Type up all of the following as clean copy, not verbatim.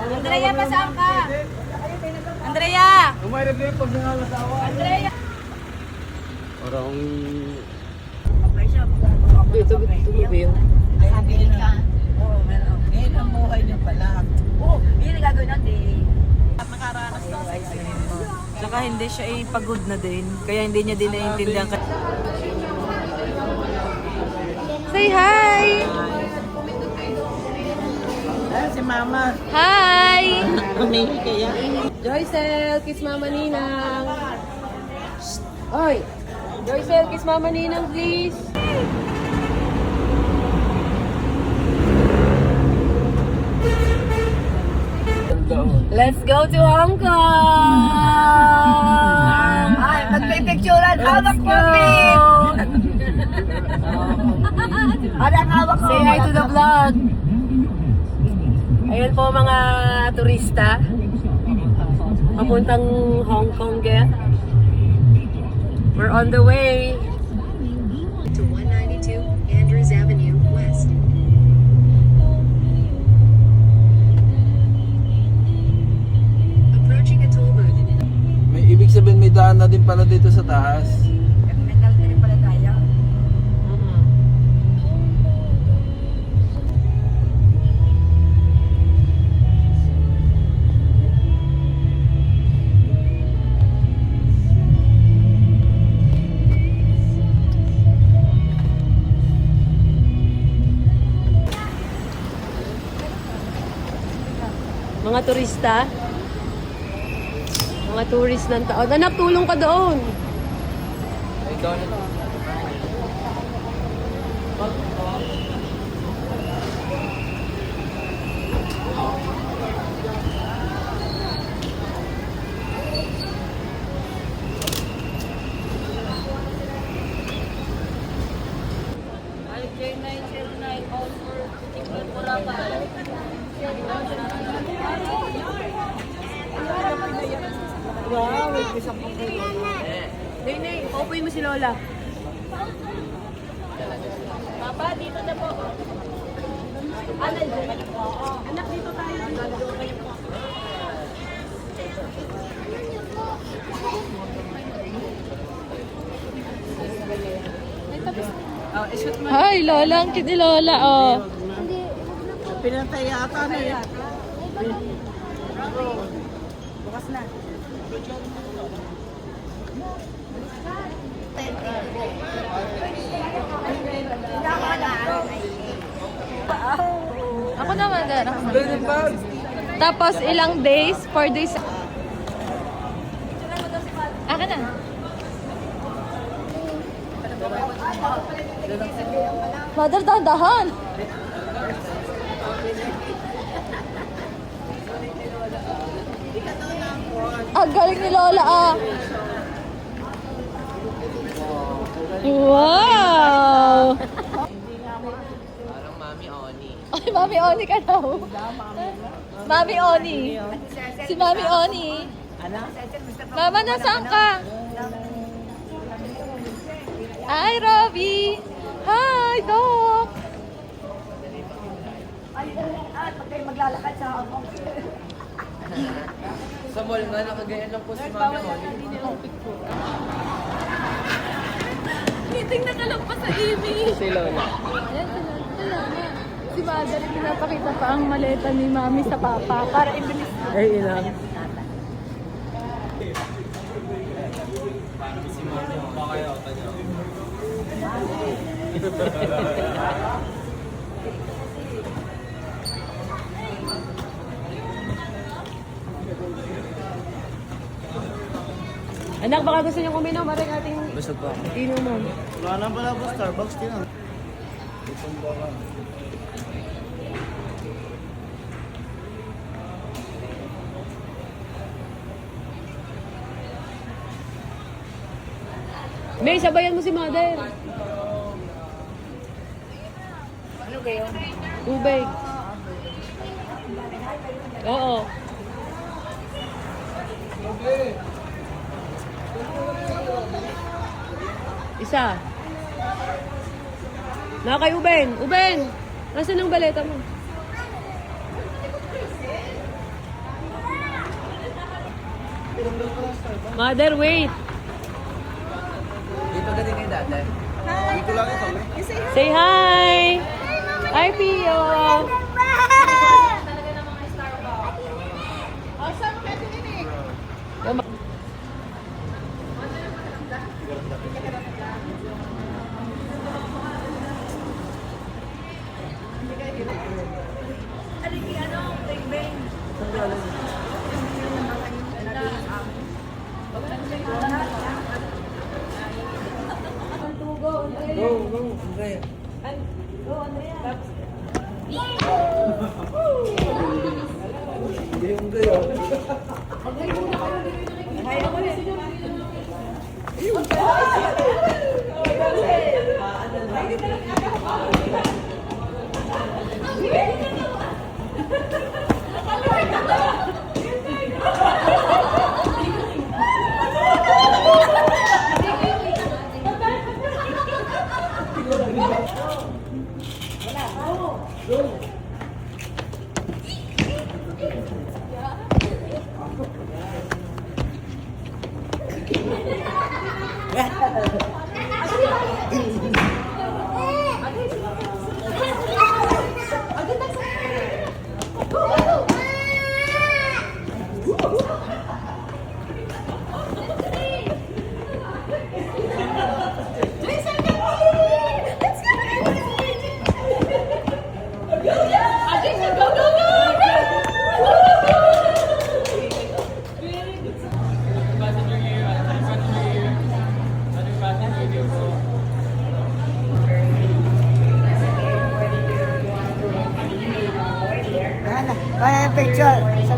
Andrea, pasaan ka? Andrea! Umayra din pag nangangasawa. Andrea! Parang... Ito ba yun? Sabi ka. Oo, meron. Ngayon ang buhay niyo pala. Oo, yun ang gagawin natin. Nakaranas na sa Saka hindi siya pagod na din. Kaya hindi niya din naiintindihan. Say hi! si Mama. Hi! Umihi kaya. Joycel, kiss Mama Ninang. Oy! Joycel, kiss Mama Ninang, please. Let's go to Hong Kong! Ay, magpipicturean. Hawak mo, hawak ko. Say hi to the vlog! Ayan po mga turista. Papuntang Hong Kong, kaya. We're on the way. To 192 Andrews Avenue West. Approaching a toll booth. May ibig sabihin may daan na din pala dito sa taas. Mental trip pala tayo. Mga turista. Mga tourist ng taon. Anak, tulong ka doon. Wow, may isang pang Nay, paupuin mo si Lola. Papa, dito na po. Anak, dito tayo. Hi, Lola. Ang cute ni Lola, oh. Pinatay yata na yata. Bukas na. Ako naman, din. Tapos, ilang days? 4 days. Aka na. Mother, dahan-dahan. Ang galing ni Lola, ah. Wow! Parang Mami Oni. Ay, Mami Oni ka daw. Mami Oni. Si Mami Oni. Mama, nasaan ka? Hi, Robbie. Hi, Doc. Ay, pag kayo maglalakad sa ako. Sa mall nga, nakagayan lang po si Mami Oni. Meeting na kalong pa sa Amy. Si Lola. Ayan, sila na. Si Mother, pinapakita pa ang maleta ni Mami sa Papa para ibilis na. Ay, ilang. Anak, baka gusto niyong uminom. Maring ating Busog pa ako. inuman. Wala na pala po, Starbucks din ah. May, sabayan mo si Mother. Ano kayo? Tubig. Oo. Isa. Na kay Uben. Uben! Nasaan ang baleta mo? Mother, wait. Dito ka din kayo dati. Dito lang ito. Say hi. Hi, Pio. Go, Andrea. Hindi yung gayo.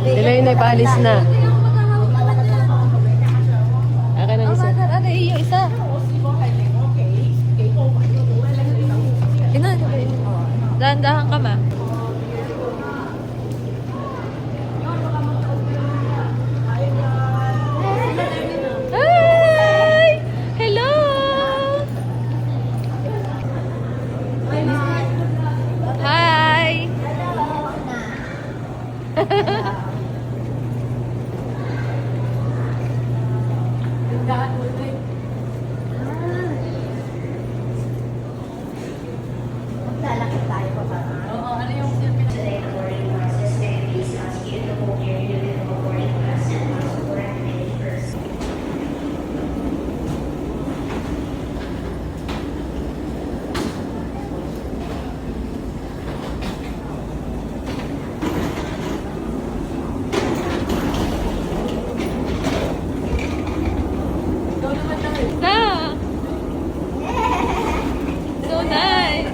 Nila yun ay paalis na. Akin ang isa. Ano yung isa? Ina, dahan-dahan ka ma. Hi! Hello! Hi! Na! So nice!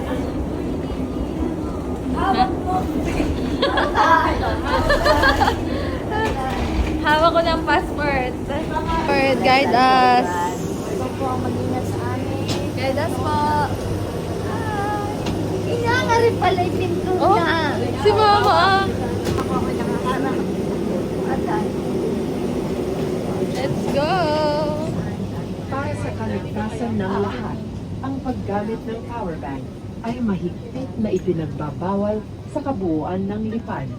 Hawak ko ng passport. Passport, guide us. Guide us po. Nga rin pala yung pinto Oh, na. si Mama. Let's go! Para sa kaligtasan ng lahat, ang paggamit ng power bank ay mahigpit na ipinagbabawal sa kabuuan ng lipad.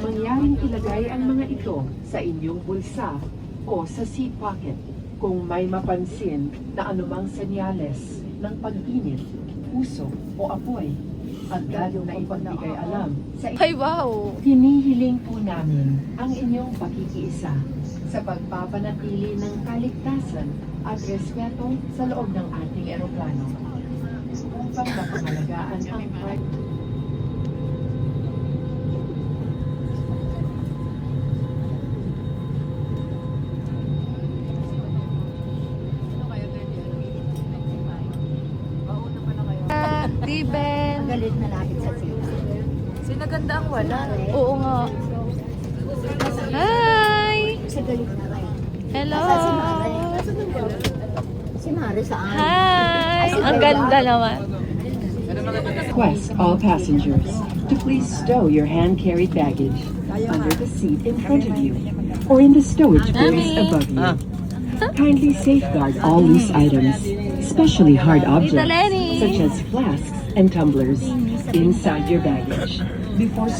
Mangyaring ilagay ang mga ito sa inyong bulsa o sa seat pocket kung may mapansin na anumang senyales ng pag-init, usok o apoy. At lalo na ipagbigay alam sa Ay, wow! hinihiling po namin ang inyong pakikiisa sa pagpapanatili ng kaligtasan at respeto sa loob ng ating eroplano upang mapangalagaan ang Diben! Galit na lapit sa sila. Sinaganda ang wala. Oo nga. Hi! Sa galit na kayo. Hello! Si Mare. Si Mare saan? Hi! Ang ganda naman. request all passengers to please stow your hand-carried baggage under the seat in front of you or in the stowage bins above you. Kindly safeguard all loose items, especially hard objects Lenny. such as flasks and tumblers, inside your baggage. Before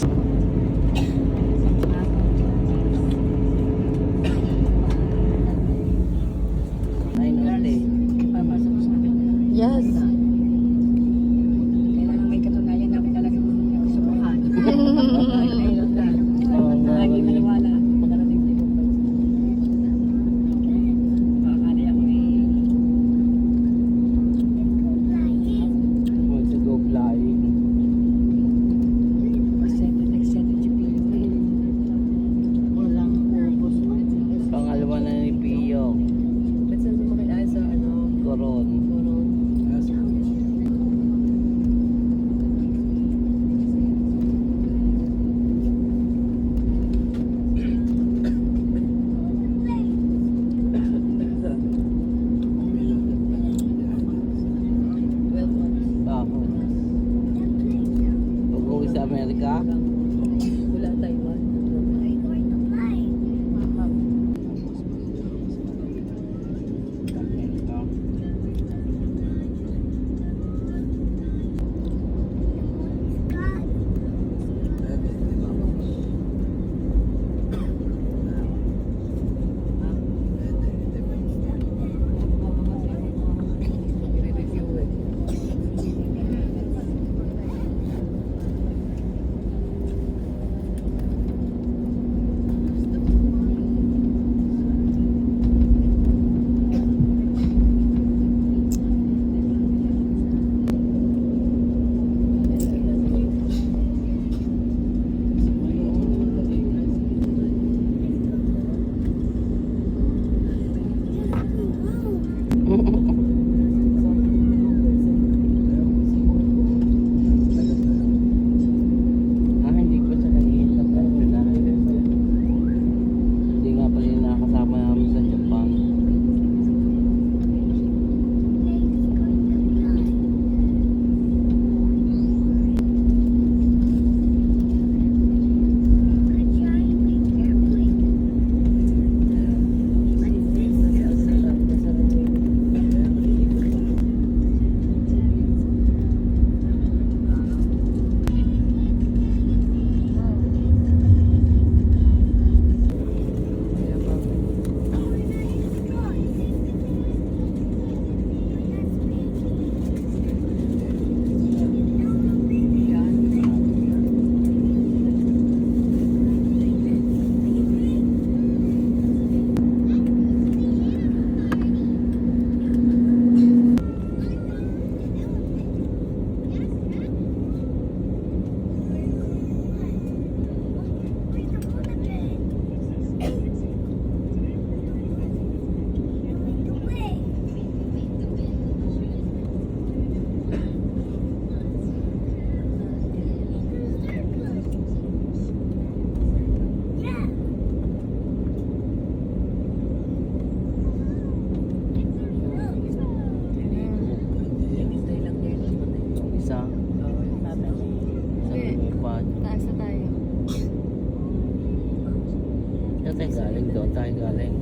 Ate, galing doon tayo galing.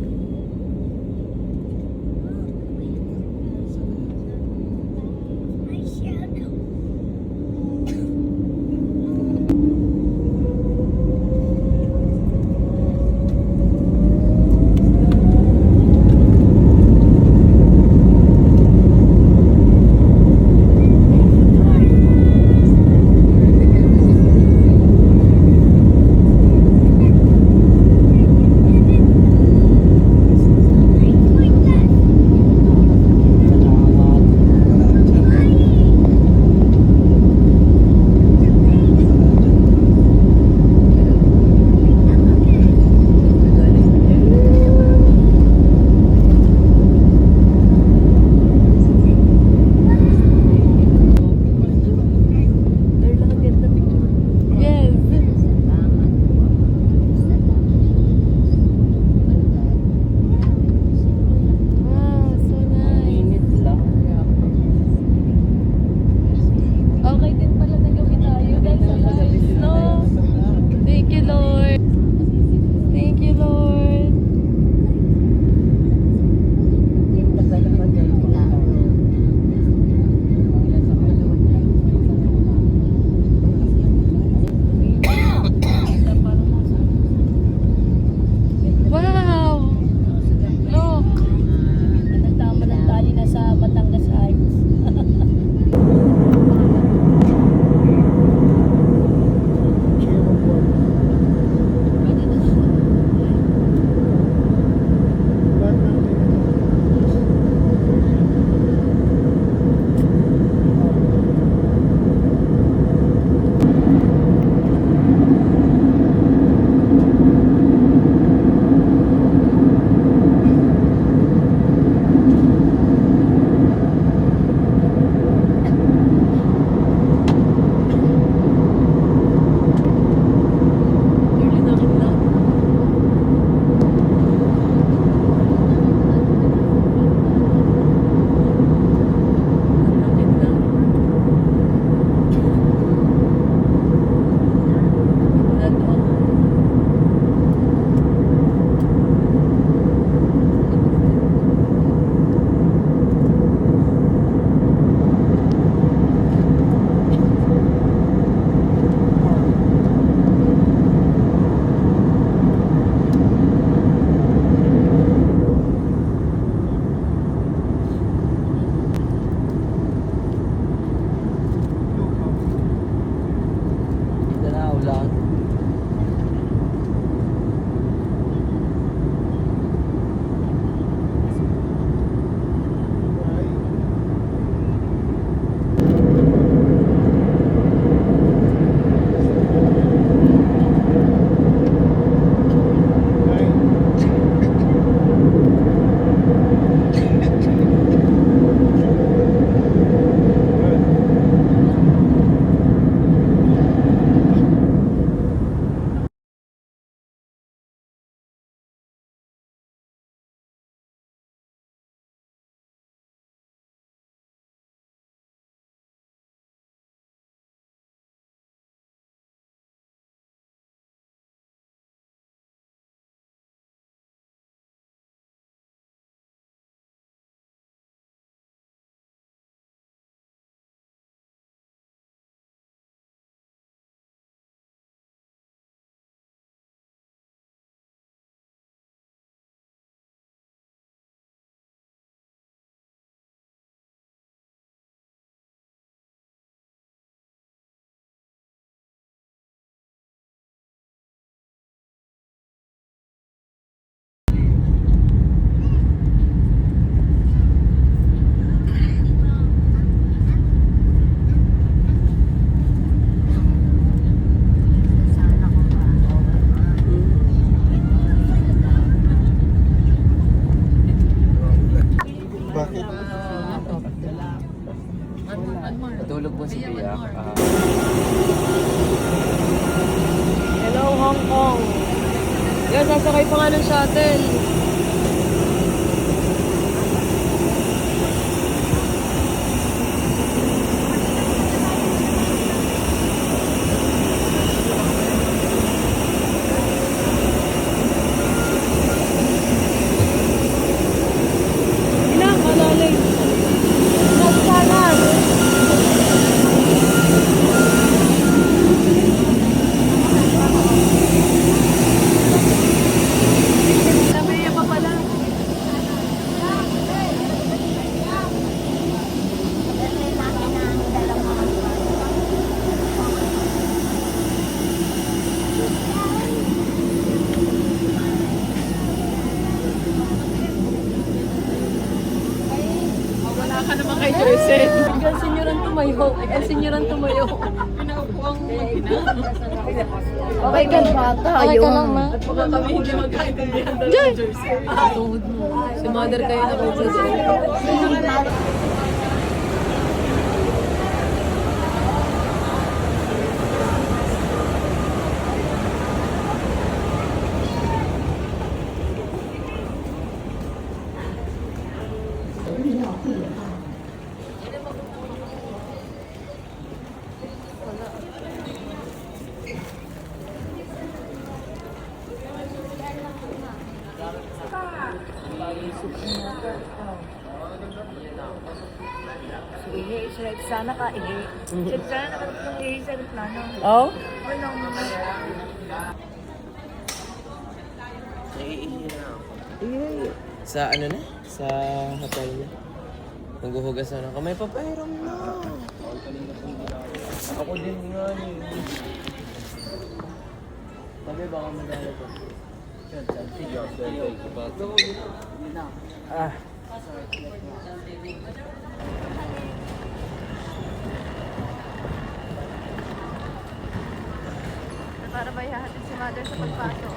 Natulog po si Biak. Hello, Hong Kong. Yan, sasakay pa nga ng shuttle. tumayo. Pansin nyo lang tumayo. Okay ka bata. Okay ka lang, ma? Baka kami hindi magkaintindihan doon Joy! sa jersey. Tuhod mo. Si mother kayo na kung Sana ka ihi. Sana nakatulong ihi sa plano. Oh? Wala mo na. Naiihi na ako. Sa ano na? Sa hotel na. Naghuhugas na ng kamay. Papairam na. Ako din nga eh. Sabi baka madala ko. Ah. Para ba ihahatid si mother sa pagpasok?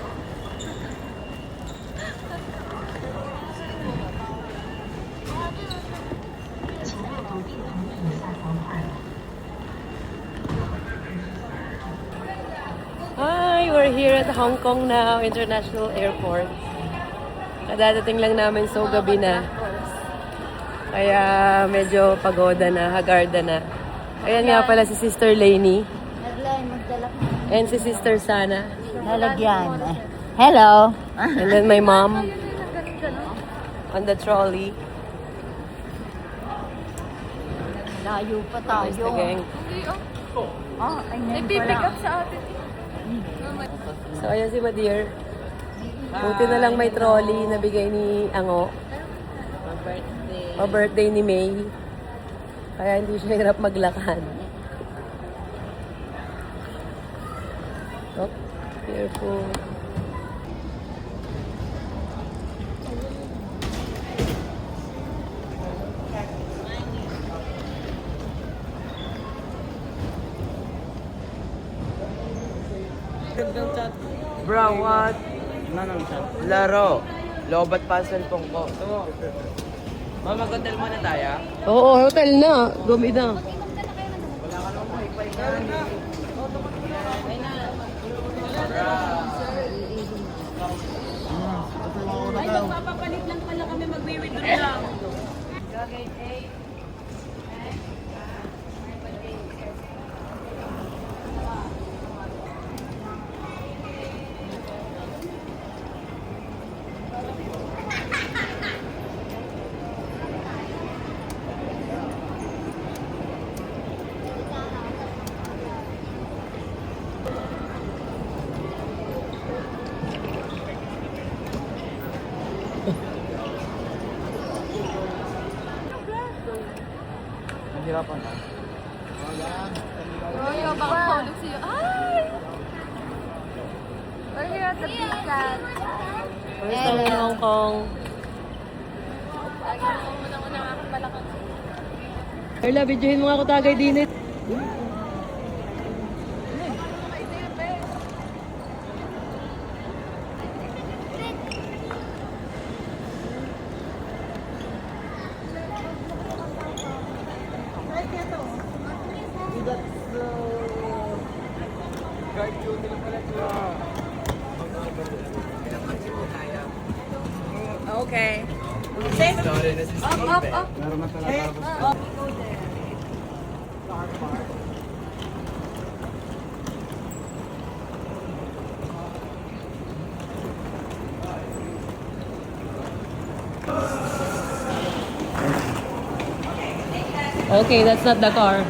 Hi! We're here at Hong Kong now, International Airport. Kadadating lang namin, so gabi na. Kaya medyo pagoda na, hagarda na. Ayan nga pala si Sister Lainey. And si Sister Sana. Lalagyan. Hello. And then my mom. On the trolley. Layo pa There's the tayo. gang. Ah, ay ngayon Pipick up sa atin. So ayan si Madir. Buti na lang may trolley na bigay ni Ango. Pa-birthday ni May. Kaya hindi siya hirap maglakad. Oh, careful. Bro, what? Laro. Lobat pa sa cellphone ko. Mama, hotel muna tayo. Oo, hotel na. Gumi na. Ay, magpapapalit lang pala kami, magwi-withdraw lang. Nahirapan na. Royo, baka mahulog sa'yo. Ay! We're here at the Beacon. First time in Hong Kong. Carla, videohin mo nga ako tagay dinit. Okay. Up, up, up. Okay, that's not the car.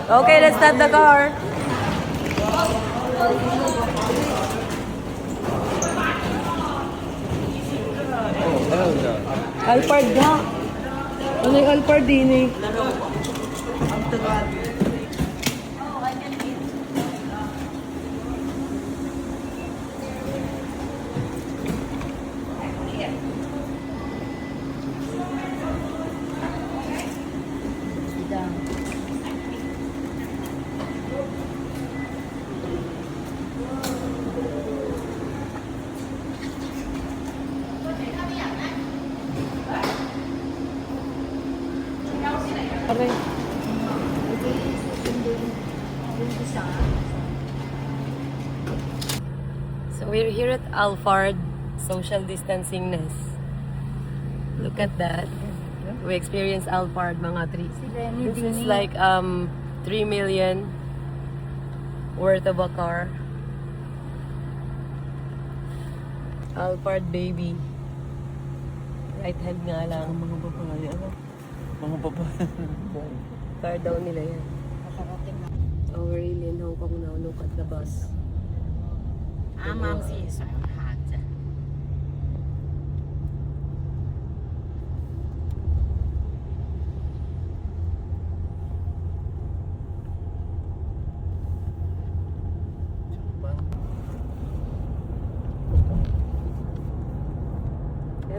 Okay, that's not the car. Alphard nga. Ano yung Alphard din eh? So we're here at Alphard Social Distancing Nest. Look at that. We experienced Alphard mga 3. This is like 3 million worth of a car. Alphard baby. Right hand nga lang. Mga babae, ano? Mga babae. Car daw nila yan. Oh, we're really in Hong Kong now. Look at the bus. 啱啱先上客啫。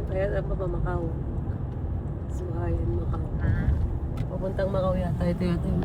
Kaya saan pa ba Macau? Suhayan, Macau. Papuntang Macau yata. Ito yata yung